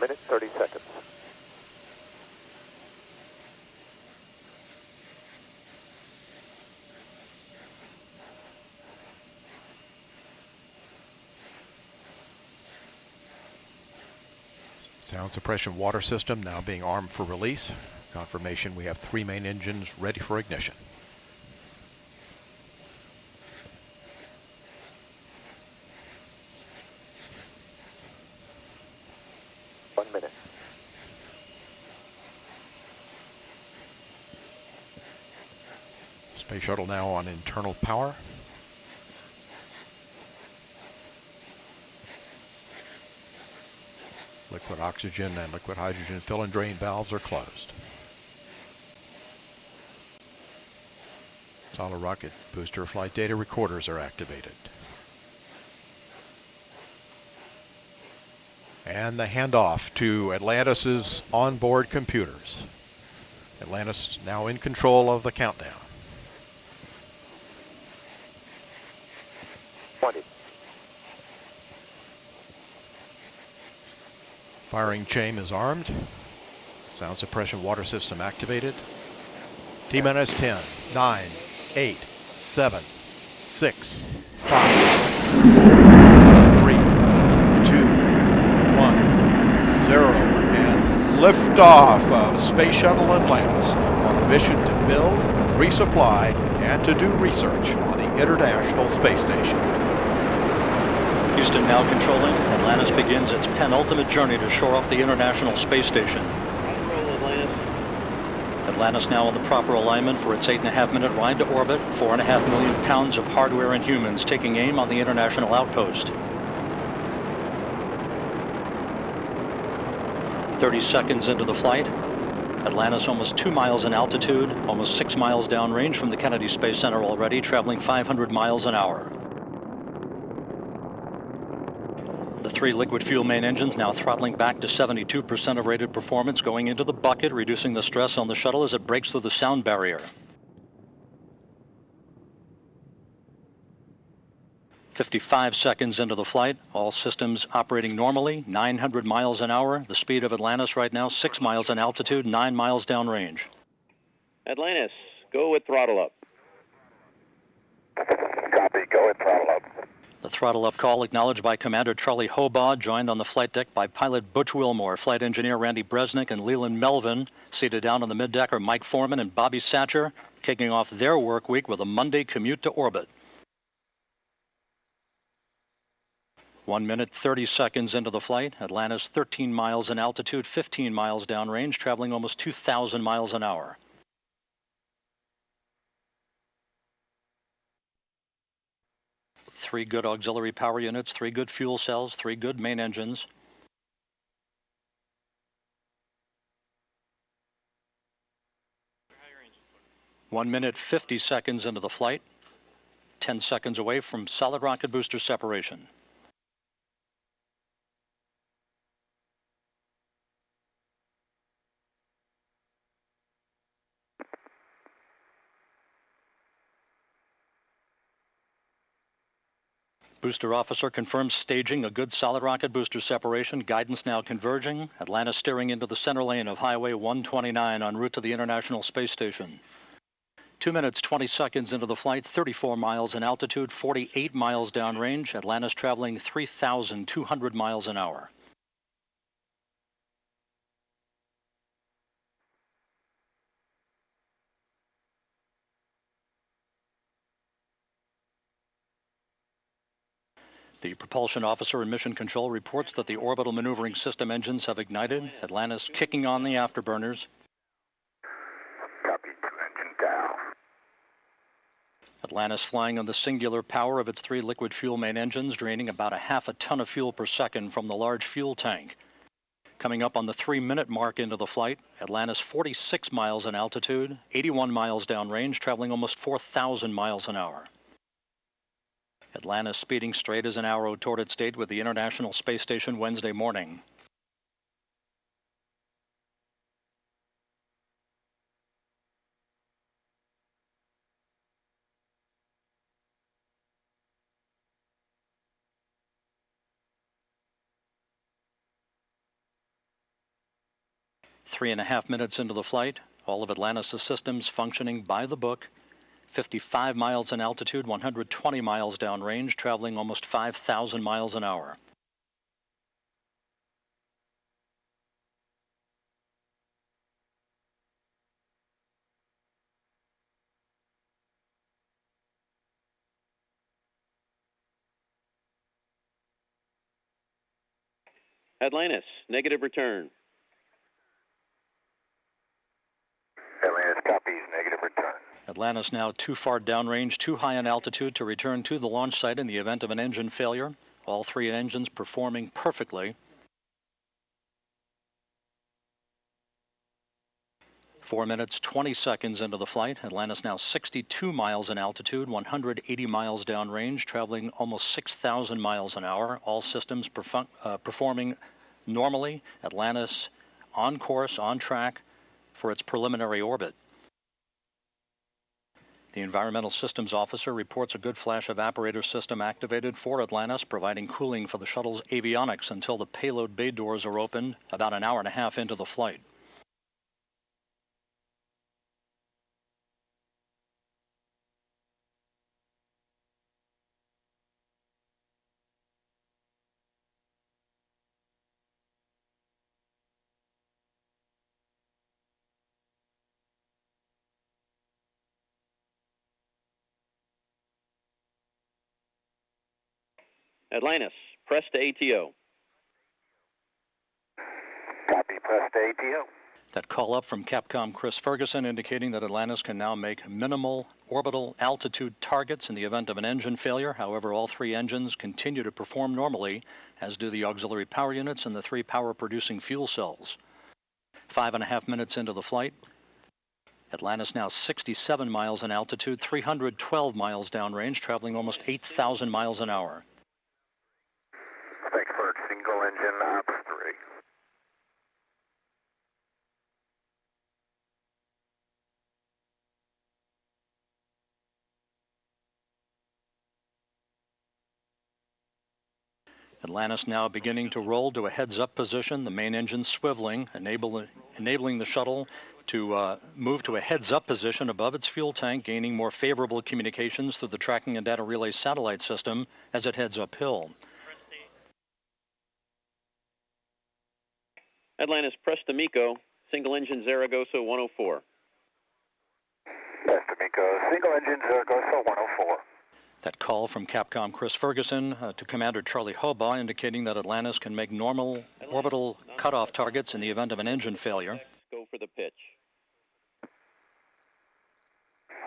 minute, 30 seconds. Sound suppression water system now being armed for release. Confirmation we have 3 main engines ready for ignition. Space shuttle now on internal power. Liquid oxygen and liquid hydrogen fill and drain valves are closed. Solid rocket booster flight data recorders are activated. And the handoff to Atlantis' onboard computers. Atlantis now in control of the countdown. 20. Firing chain is armed. Sound suppression water system activated. T-minus 10, 9, 8, 7, 6, 5, 3, 2, 1, 0. And liftoff of Space Shuttle Atlantis on a mission to build, resupply, and to do research on the International Space Station. Houston now controlling. Atlantis begins its penultimate journey to shore up the International Space Station. Atlantis now on the proper alignment for its 8.5-minute ride to orbit. 4.5 million pounds of hardware and humans taking aim on the International outpost. 30 seconds into the flight. Atlantis almost 2 miles in altitude, almost 6 miles downrange from the Kennedy Space Center already, traveling 500 miles an hour. The 3 liquid fuel main engines now throttling back to 72% of rated performance, going into the bucket, reducing the stress on the shuttle as it breaks through the sound barrier. 55 seconds into the flight, all systems operating normally, 900 miles an hour. The speed of Atlantis right now, 6 miles in altitude, 9 miles downrange. Atlantis, go with throttle up. Copy, go with throttle up. The throttle up call acknowledged by Commander Charlie Hobaugh, joined on the flight deck by pilot Butch Wilmore, flight engineer Randy Bresnik, and Leland Melvin. Seated down on the middeck are Mike Foreman and Bobby Satcher, kicking off their work week with a Monday commute to orbit. 1 minute, 30 seconds into the flight. Atlantis 13 miles in altitude, 15 miles downrange, traveling almost 2,000 miles an hour. Three good auxiliary power units, 3 good fuel cells, 3 good main engines. One minute, 50 seconds into the flight. 10 seconds away from solid rocket booster separation. Booster officer confirms staging a good solid rocket booster separation. Guidance now converging. Atlantis steering into the center lane of Highway 129 en route to the International Space Station. 2 minutes, 20 seconds into the flight, 34 miles in altitude, 48 miles downrange. Atlantis traveling 3,200 miles an hour. The propulsion officer in mission control reports that the orbital maneuvering system engines have ignited. Atlantis kicking on the afterburners. Copy, 2 engine down. Atlantis flying on the singular power of its 3 liquid fuel main engines, draining about a half a ton of fuel per second from the large fuel tank. Coming up on the 3-minute mark into the flight, Atlantis 46 miles in altitude, 81 miles downrange, traveling almost 4,000 miles an hour. Atlantis speeding straight as an arrow toward its date with the International Space Station Wednesday morning. 3.5 minutes into the flight, all of Atlantis' systems functioning by the book. 55 miles in altitude, 120 miles downrange, traveling almost 5,000 miles an hour. Atlantis, negative return. Atlantis copies, negative return. Atlantis now too far downrange, too high in altitude to return to the launch site in the event of an engine failure. All three engines performing perfectly. 4 minutes, 20 seconds into the flight. Atlantis now 62 miles in altitude, 180 miles downrange, traveling almost 6,000 miles an hour. All systems performing normally. Atlantis on course, on track for its preliminary orbit. The Environmental Systems Officer reports a good flash evaporator system activated for Atlantis, providing cooling for the shuttle's avionics until the payload bay doors are opened about an hour and a half into the flight. Atlantis, press to ATO. Copy, press to ATO. That call up from Capcom Chris Ferguson indicating that Atlantis can now make minimal orbital altitude targets in the event of an engine failure. However, all three engines continue to perform normally, as do the auxiliary power units and the three power-producing fuel cells. 5.5 minutes into the flight, Atlantis now 67 miles in altitude, 312 miles downrange, traveling almost 8,000 miles an hour. Frankfurt, single engine, ops 3. Atlantis now beginning to roll to a heads-up position, the main engine swiveling, enabling the shuttle to move to a heads-up position above its fuel tank, gaining more favorable communications through the tracking and data relay satellite system as it heads uphill. Atlantis, press to MECO, single engine Zaragoza 104. Press to MECO, single engine Zaragoza 104. That call from Capcom Chris Ferguson to Commander Charlie Hobaugh indicating that Atlantis can make normal orbital cutoff targets in the event of an engine failure. Go for the pitch.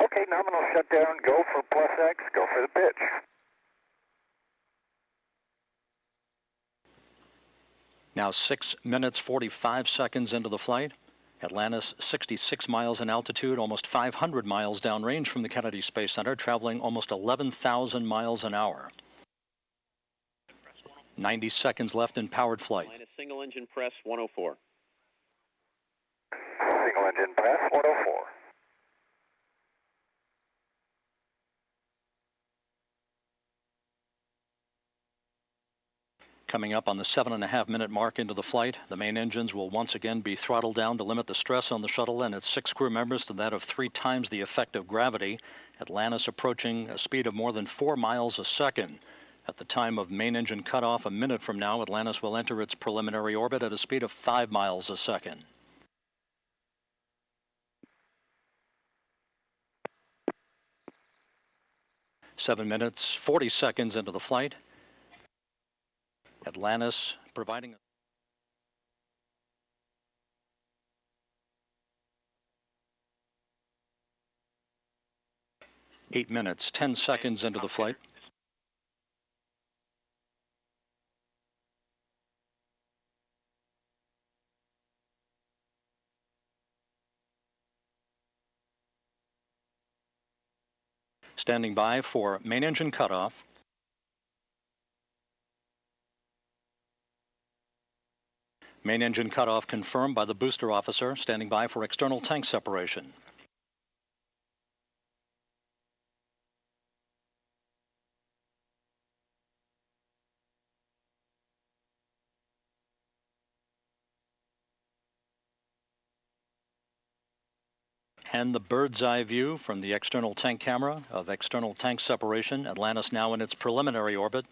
Okay, nominal shutdown, go for plus X, go for the pitch. Now 6 minutes, 45 seconds into the flight. Atlantis 66 miles in altitude, almost 500 miles downrange from the Kennedy Space Center, traveling almost 11,000 miles an hour. 90 seconds left in powered flight. Atlantis, single engine press 104. Single engine press 104. Coming up on the 7.5 minute mark into the flight, the main engines will once again be throttled down to limit the stress on the shuttle and its 6 crew members to that of 3 times the effect of gravity. Atlantis approaching a speed of more than 4 miles a second. At the time of main engine cutoff a minute from now, Atlantis will enter its preliminary orbit at a speed of 5 miles a second. Seven minutes, 40 seconds into the flight. Atlantis providing 8 minutes, 10 seconds into the flight. Standing by for main engine cutoff. Main engine cutoff confirmed by the booster officer, standing by for external tank separation. And the bird's eye view from the external tank camera of external tank separation, Atlantis now in its preliminary orbit.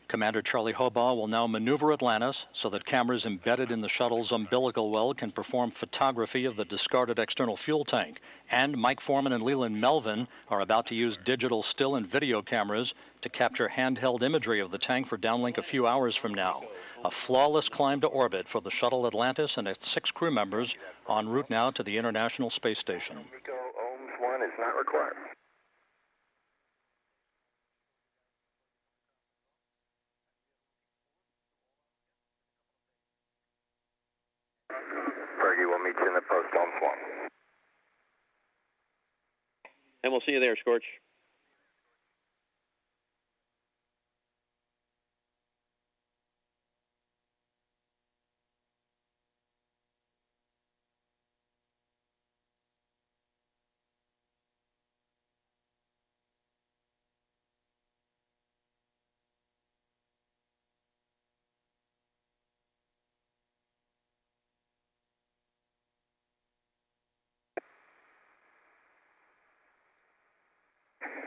Commander Charlie Hobaugh will now maneuver Atlantis so that cameras embedded in the shuttle's umbilical well can perform photography of the discarded external fuel tank. And Mike Foreman and Leland Melvin are about to use digital still and video cameras to capture handheld imagery of the tank for downlink a few hours from now. A flawless climb to orbit for the shuttle Atlantis and its 6 crew members en route now to the International Space Station. Miko, ohms 1 is not required. Fergie, we'll meet you in the post, ohms 1. And we'll see you there, Scorch.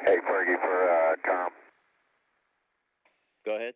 Hey, Fergie, for Tom. Go ahead.